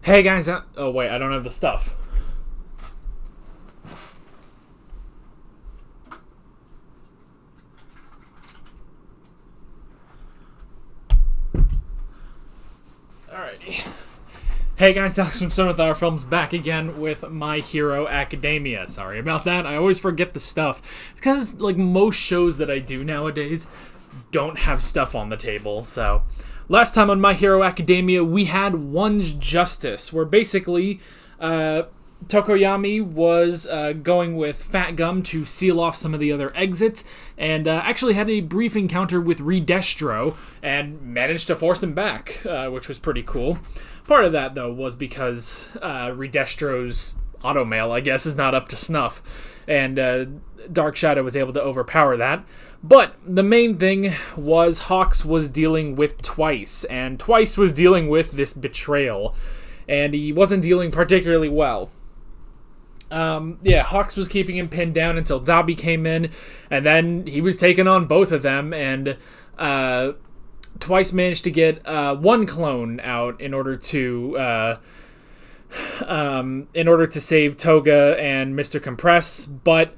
Hey guys, oh wait, I don't have the stuff. Alrighty. Hey guys, Alex from Sun with Our Films back again with My Hero Academia. Sorry about that, I always forget the stuff. It's because, like, most shows that I do nowadays don't have stuff on the table, so... Last time on My Hero Academia, we had One's Justice, where basically, Tokoyami was going with Fat Gum to seal off some of the other exits, and actually had a brief encounter with Re-Destro, and managed to force him back, which was pretty cool. Part of that, though, was because Re-Destro's automail, I guess, is not up to snuff, and Dark Shadow was able to overpower that. But the main thing was Hawks was dealing with Twice, and Twice was dealing with this betrayal, and he wasn't dealing particularly well. Hawks was keeping him pinned down until Dabi came in, and then he was taking on both of them, and Twice managed to get one clone out in order to save Toga and Mr. Compress, but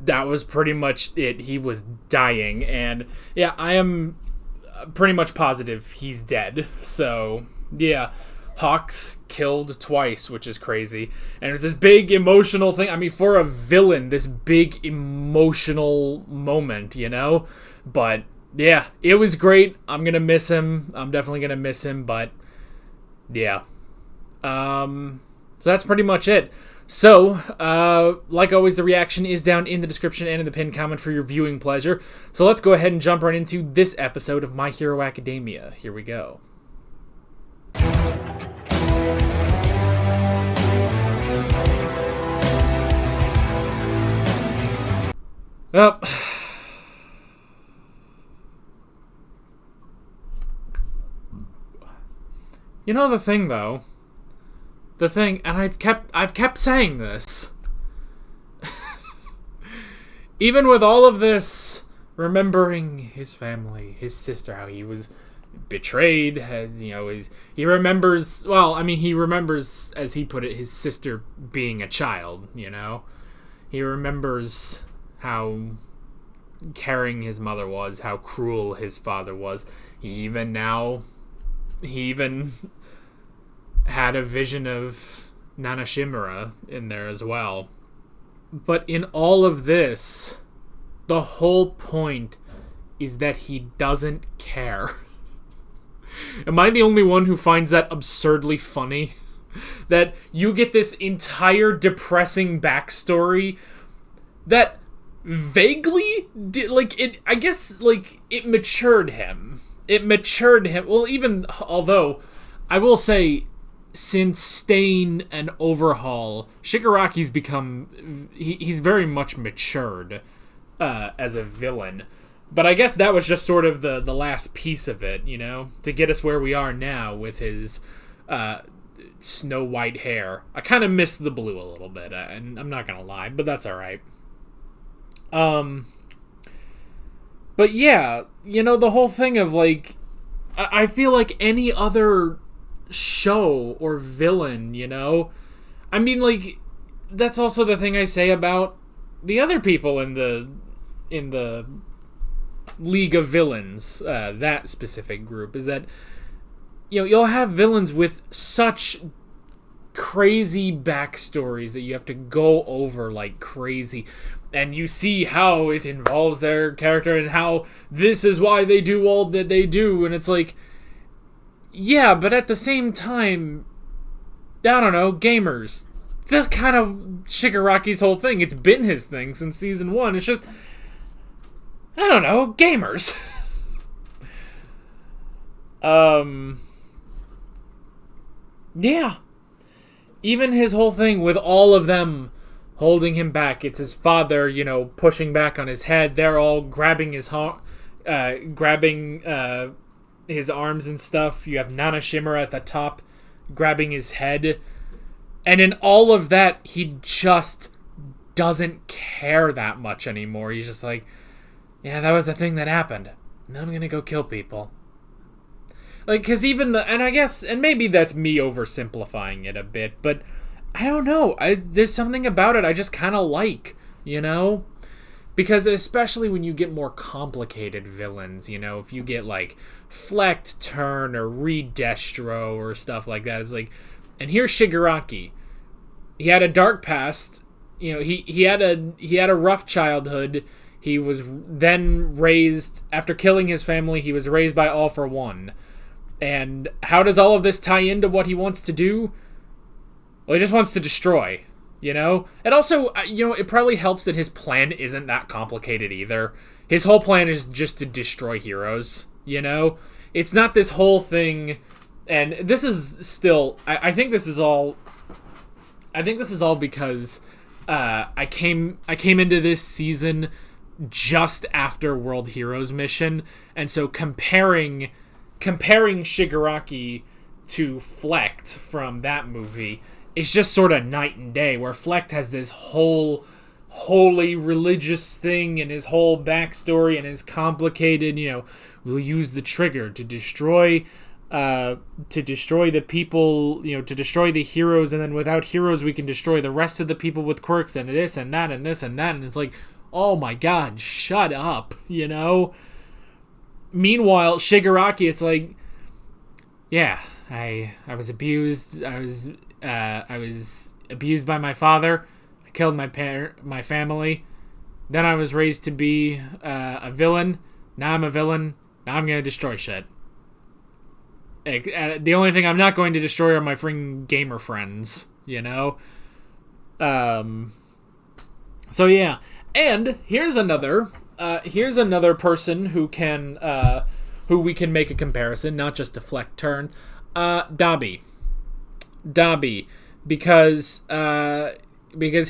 that was pretty much it. He was dying, and yeah, I am pretty much positive he's dead. So yeah, Hawks killed Twice, which is crazy, and it was this big emotional thing. I mean, for a villain, this big emotional moment, you know? But yeah, it was great. I'm gonna miss him. I'm definitely gonna miss him, but yeah. So that's pretty much it. So, like always, the reaction is down in the description and in the pinned comment for your viewing pleasure. So let's go ahead and jump right into this episode of My Hero Academia. Here we go. Well, you know the thing, though. The thing, and I've kept saying this. Even with all of this, remembering his family, his sister, how he was betrayed, he remembers, he remembers, as he put it, his sister being a child, you know? He remembers how caring his mother was, how cruel his father was. He even had a vision of Nana Shimura in there as well. But in all of this, the whole point is that he doesn't care. Am I the only one who finds that absurdly funny? That you get this entire depressing backstory that vaguely, it matured him. It matured him. Well, even, although, I will say, since Stain and Overhaul, Shigaraki's become... He's very much matured as a villain. But I guess that was just sort of the last piece of it, you know? To get us where we are now with his snow white hair. I kind of miss the blue a little bit, and I'm not gonna lie, but that's alright. But yeah, you know, the whole thing of, like... I feel like any other show or villain, you know? I mean, like, that's also the thing I say about the other people in the League of Villains, that specific group, is that, you know, you'll have villains with such crazy backstories that you have to go over like crazy, and you see how it involves their character and how this is why they do all that they do, and it's like, yeah, but at the same time, I don't know, gamers. It's just kind of Shigaraki's whole thing. It's been his thing since season 1. It's just, I don't know, gamers. Yeah. Even his whole thing with all of them holding him back. It's his father, you know, pushing back on his head. They're all grabbing his his arms and stuff. You have Nana Shimura at the top grabbing his head. And in all of that, he just doesn't care that much anymore. He's just like, yeah, that was the thing that happened. Now I'm gonna go kill people. Like, because even and I guess, and maybe that's me oversimplifying it a bit, but I don't know. There's something about it I just kind of like, you know? Because especially when you get more complicated villains, you know, if you get like Flecked Turn or Re-Destro or stuff like that, it's like, and here's Shigaraki. He had a dark past, you know, he had a rough childhood. He was then raised, after killing his family, he was raised by All for One. And how does all of this tie into what he wants to do? Well, he just wants to destroy. You know? And also, you know, it probably helps that his plan isn't that complicated either. His whole plan is just to destroy heroes, you know? It's not this whole thing, and this is still, I think this is all because I came into this season just after World Heroes Mission, and so comparing Shigaraki to Flecked from that movie, it's just sort of night and day, where Flecked has this whole holy religious thing and his whole backstory and is complicated, you know, we'll use the trigger to destroy the people, you know, to destroy the heroes, and then without heroes we can destroy the rest of the people with quirks and this and that and this and that, and it's like, oh my god, shut up, you know? Meanwhile, Shigaraki, it's like, yeah, I was abused, I was abused by my father. I killed my family. Then I was raised to be a villain. Now I'm a villain. Now I'm gonna destroy shit. The only thing I'm not going to destroy are my freaking gamer friends. You know. So yeah, and here's another person who we can make a comparison, not just to Fleck Turn. Dabi, because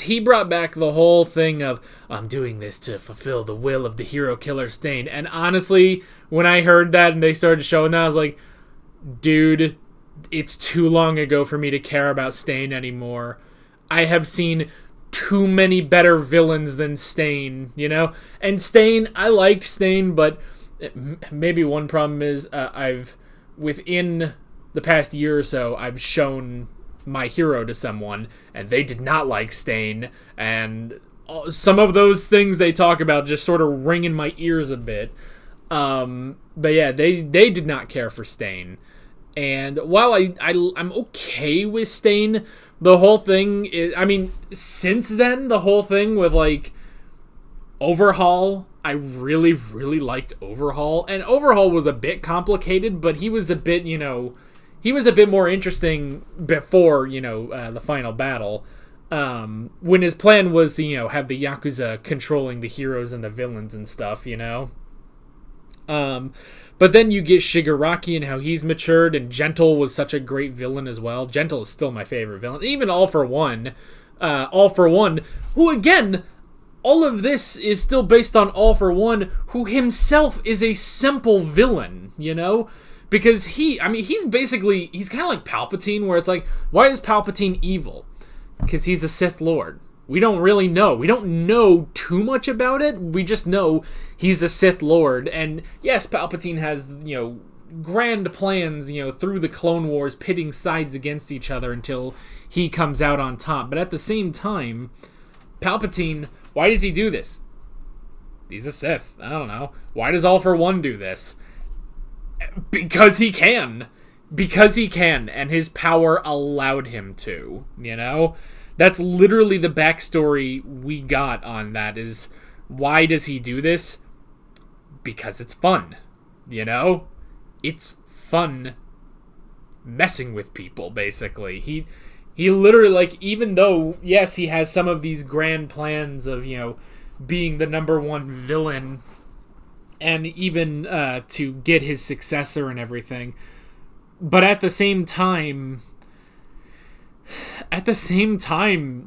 he brought back the whole thing of, I'm doing this to fulfill the will of the hero killer Stain. And honestly, when I heard that and they started showing that, I was like, dude, it's too long ago for me to care about Stain anymore. I have seen too many better villains than Stain, you know? And Stain, I liked Stain, but maybe one problem is within the past year or so, I've shown my hero to someone, and they did not like Stain, and some of those things they talk about just sort of ring in my ears a bit. But yeah, they did not care for Stain. And while I'm okay with Stain, the whole thing is, I mean, since then, the whole thing with, like, Overhaul, I really, really liked Overhaul. And Overhaul was a bit complicated, but he was a bit, you know, he was a bit more interesting before, you know, the final battle. When his plan was to, you know, have the Yakuza controlling the heroes and the villains and stuff, you know. But then you get Shigaraki and how he's matured, and Gentle was such a great villain as well. Gentle is still my favorite villain. Even All for One, who again, all of this is still based on All for One, who himself is a simple villain, you know? Because he's kind of like Palpatine, where it's like, why is Palpatine evil? Because he's a Sith Lord. We don't really know. We don't know too much about it. We just know he's a Sith Lord. And yes, Palpatine has, you know, grand plans, you know, through the Clone Wars, pitting sides against each other until he comes out on top. But at the same time, Palpatine, why does he do this? He's a Sith. I don't know. Why does All for One do this? Because he can. Because he can, and his power allowed him to, you know? That's literally the backstory we got on that, is why does he do this? Because it's fun, you know? It's fun messing with people, basically. He literally, like, even though, yes, he has some of these grand plans of, you know, being the number one villain, and even to get his successor and everything, but at the same time,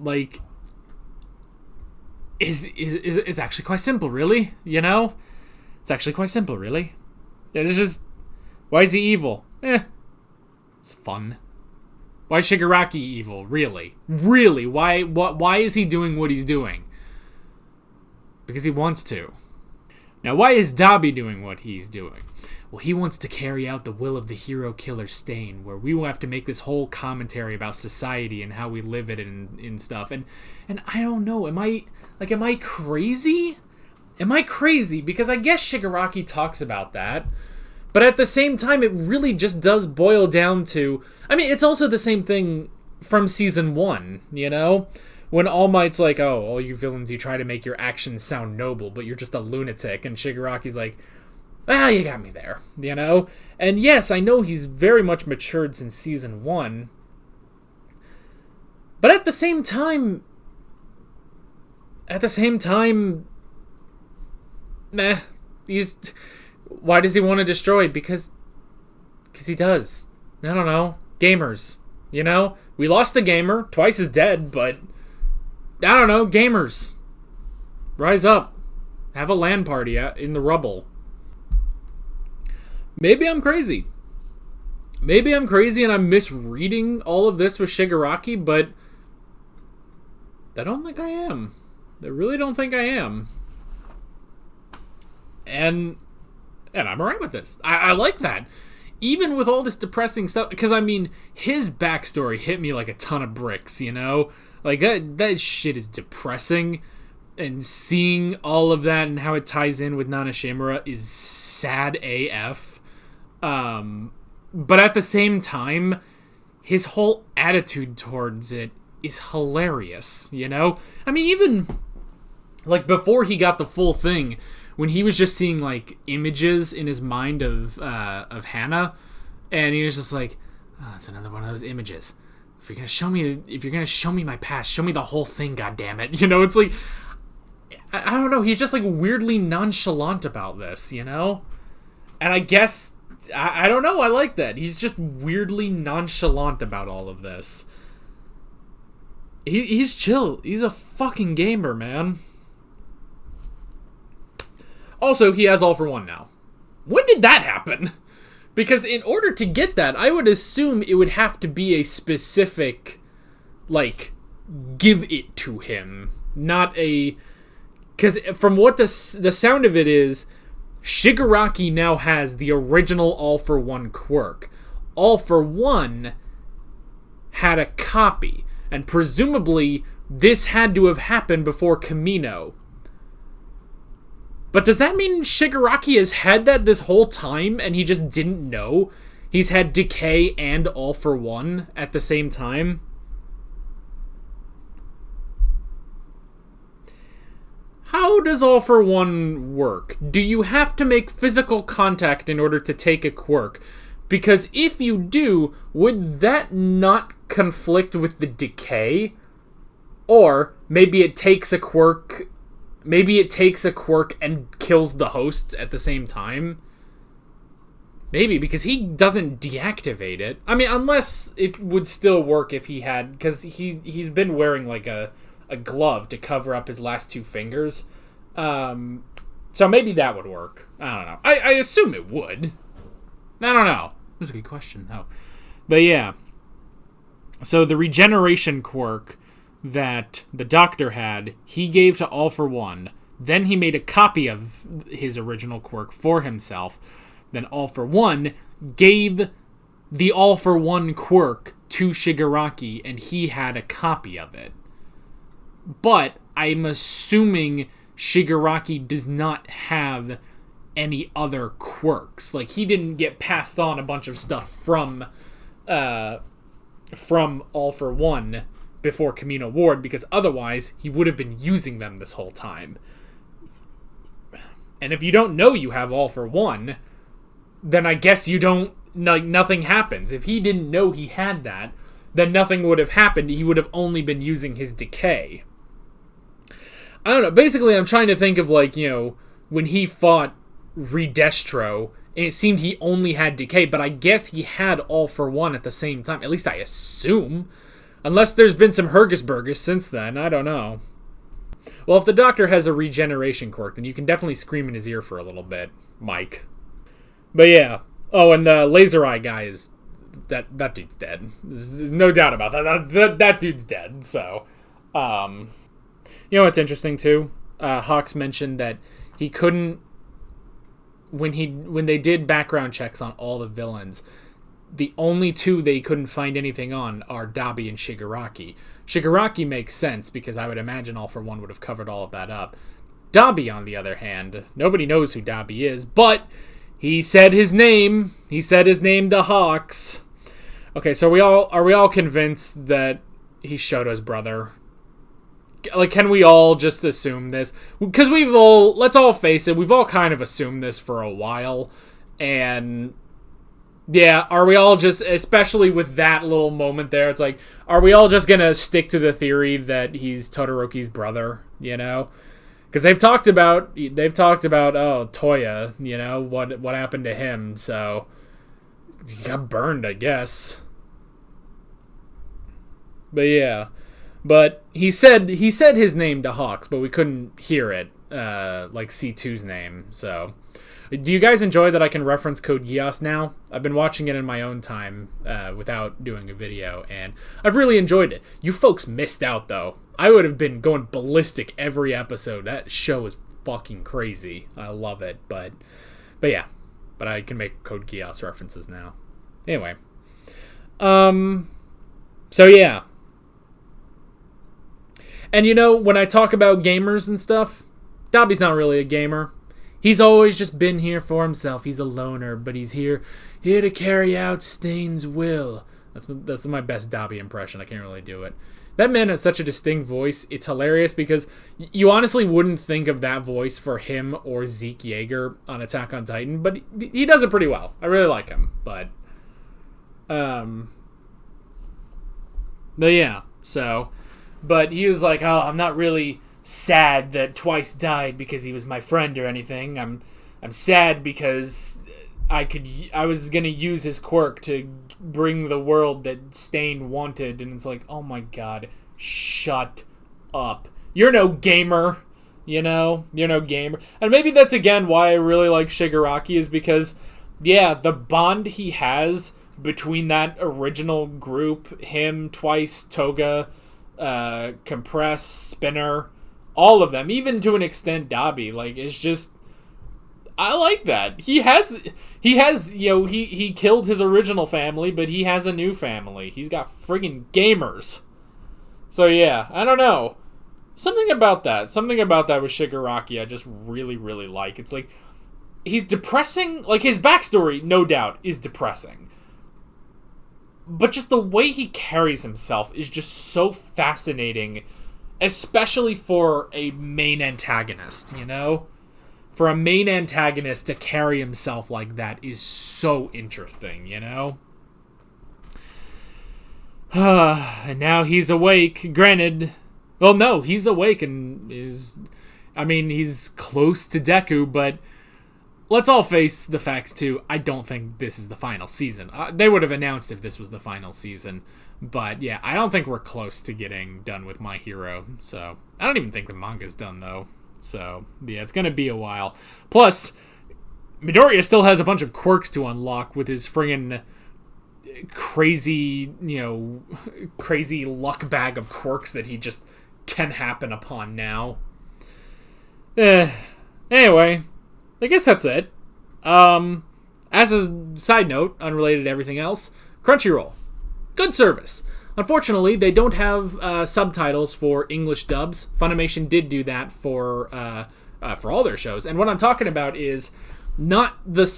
like, it's actually quite simple, really, you know? It's actually quite simple, really. It's just, why is he evil? It's fun. Why is Shigaraki evil? Really? Really? Why is he doing what he's doing? Because he wants to. Now, why is Dabi doing what he's doing? Well, he wants to carry out the will of the hero killer Stain, where we will have to make this whole commentary about society and how we live it and stuff. And I don't know, am I crazy? Am I crazy? Because I guess Shigaraki talks about that. But at the same time, it really just does boil down to... I mean, it's also the same thing from Season 1, you know? When All Might's like, oh, all you villains, you try to make your actions sound noble, but you're just a lunatic. And Shigaraki's like, you got me there, you know? And yes, I know he's very much matured since Season 1. But at the same time, he's... Why does he want to destroy? Because he does. I don't know. Gamers, you know? We lost a gamer, twice as dead, but... I don't know, gamers. Rise up. Have a LAN party in the rubble. Maybe I'm crazy. Maybe I'm crazy and I'm misreading all of this with Shigaraki, but I don't think I am. I really don't think I am. And I'm alright with this. I like that. Even with all this depressing stuff, because I mean, his backstory hit me like a ton of bricks, you know? Like, that shit is depressing, and seeing all of that and how it ties in with Nana Shimura is sad AF. But at the same time, his whole attitude towards it is hilarious, you know? I mean, even, like, before he got the full thing, when he was just seeing, like, images in his mind of Hannah, and he was just like, oh, it's another one of those images. If you're gonna show me my past, show me the whole thing, goddammit. You know, it's like, I don't know, he's just like weirdly nonchalant about this, you know? And I guess, I don't know, I like that. He's just weirdly nonchalant about all of this. He's chill. He's a fucking gamer, man. Also, he has All For One now. When did that happen? Because in order to get that, I would assume it would have to be a specific, like, give it to him. Not a... Because from what the sound of it is, Shigaraki now has the original All For One quirk. All For One had a copy. And presumably, this had to have happened before Kamino. But does that mean Shigaraki has had that this whole time and he just didn't know? He's had Decay and All For One at the same time? How does All For One work? Do you have to make physical contact in order to take a quirk? Because if you do, would that not conflict with the Decay? Or maybe it takes a quirk... Maybe it takes a quirk and kills the hosts at the same time. Maybe, because he doesn't deactivate it. I mean, unless it would still work if he had... Because he's been wearing, like, a glove to cover up his last two fingers. So maybe that would work. I don't know. I assume it would. I don't know. That's a good question, though. But yeah. So the regeneration quirk that the Doctor had, he gave to All For One. Then he made a copy of his original quirk for himself. Then All For One gave the All For One quirk to Shigaraki, and he had a copy of it. But I'm assuming Shigaraki does not have any other quirks. Like, he didn't get passed on a bunch of stuff from All For One before Kamino Ward, because otherwise he would have been using them this whole time. And if you don't know you have All For One, then I guess you don't, like, nothing happens. If he didn't know he had that, then nothing would have happened. He would have only been using his Decay. I don't know. Basically, I'm trying to think of, like, you know, when he fought Re-Destro, it seemed he only had Decay, but I guess he had All For One at the same time. At least I assume. Unless there's been some Hergisburgers since then. I don't know. Well, if the Doctor has a regeneration quirk, then you can definitely scream in his ear for a little bit, Mike. But yeah. Oh, and the Laser Eye guy is... That dude's dead. There's no doubt about that. That dude's dead, so... You know what's interesting, too? Hawks mentioned that he couldn't when they did background checks on all the villains, the only two they couldn't find anything on are Dabi and Shigaraki. Shigaraki makes sense because I would imagine All for One would have covered all of that up. Dabi, on the other hand, nobody knows who Dabi is, but he said his name. He said his name to Hawks. Okay, so are we all convinced that he's Shoto's brother? Like, can we all just assume this? Because let's all face it, we've all kind of assumed this for a while. And, yeah, are we all just, especially with that little moment there, it's like, are we all just gonna stick to the theory that he's Todoroki's brother, you know? Because they've talked about, oh, Toya, you know, what happened to him, so he got burned, I guess. But yeah. But he said his name to Hawks, but we couldn't hear it, like C2's name. So, do you guys enjoy that I can reference Code Geass now? I've been watching it in my own time without doing a video, and I've really enjoyed it. You folks missed out, though. I would have been going ballistic every episode. That show is fucking crazy. I love it, but yeah. But I can make Code Geass references now. Anyway. So yeah. And you know, when I talk about gamers and stuff, Dabi's not really a gamer. He's always just been here for himself. He's a loner, but he's here to carry out Stain's will. That's my best Dabi impression. I can't really do it. That man has such a distinct voice. It's hilarious because you honestly wouldn't think of that voice for him or Zeke Yeager on Attack on Titan, but he does it pretty well. I really like him, but yeah, so... But he was like, oh, I'm not really sad that Twice died because he was my friend or anything. I'm sad because I was going to use his quirk to bring the world that Stain wanted. And it's like, oh my god, shut up. You're no gamer, you know? You're no gamer. And maybe that's, again, why I really like Shigaraki is because, yeah, the bond he has between that original group, him, Twice, Toga... Compress, Spinner, all of them, even to an extent Dabi, like, it's just, I like that. He has, you know, he killed his original family, but he has a new family. He's got friggin' gamers. So yeah, I don't know. Something about that with Shigaraki I just really, really like. It's like, he's depressing, like, his backstory, no doubt, is depressing. But just the way he carries himself is just so fascinating, especially for a main antagonist, you know? For a main antagonist to carry himself like that is so interesting, you know? And now he's awake, granted. Well, no, he's awake and he's close to Deku, but... Let's all face the facts, too. I don't think this is the final season. They would have announced if this was the final season. But, yeah, I don't think we're close to getting done with My Hero. So, I don't even think the manga's done, though. So, yeah, it's going to be a while. Plus, Midoriya still has a bunch of quirks to unlock with his friggin' crazy, you know, crazy luck bag of quirks that he just can happen upon now. Anyway... I guess that's it. As a side note, unrelated to everything else, Crunchyroll. Good service. Unfortunately, they don't have subtitles for English dubs. Funimation did do that for all their shows. And what I'm talking about is not the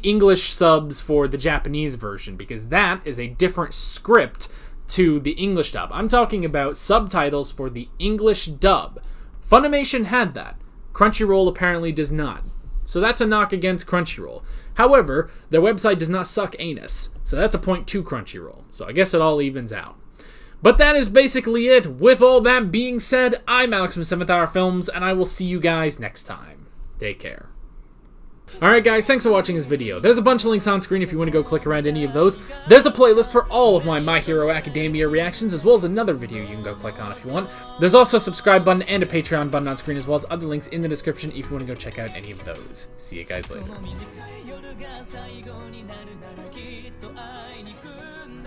English subs for the Japanese version, because that is a different script to the English dub. I'm talking about subtitles for the English dub. Funimation had that. Crunchyroll apparently does not. So that's a knock against Crunchyroll. However, their website does not suck anus. So that's a point to Crunchyroll. So I guess it all evens out. But that is basically it. With all that being said, I'm Alex from 7th Hour Films, and I will see you guys next time. Take care. Alright guys, thanks for watching this video. There's a bunch of links on screen if you want to go click around any of those. There's a playlist for all of my Hero Academia reactions, as well as another video you can go click on if you want. There's also a subscribe button and a Patreon button on screen, as well as other links in the description if you want to go check out any of those. See you guys later.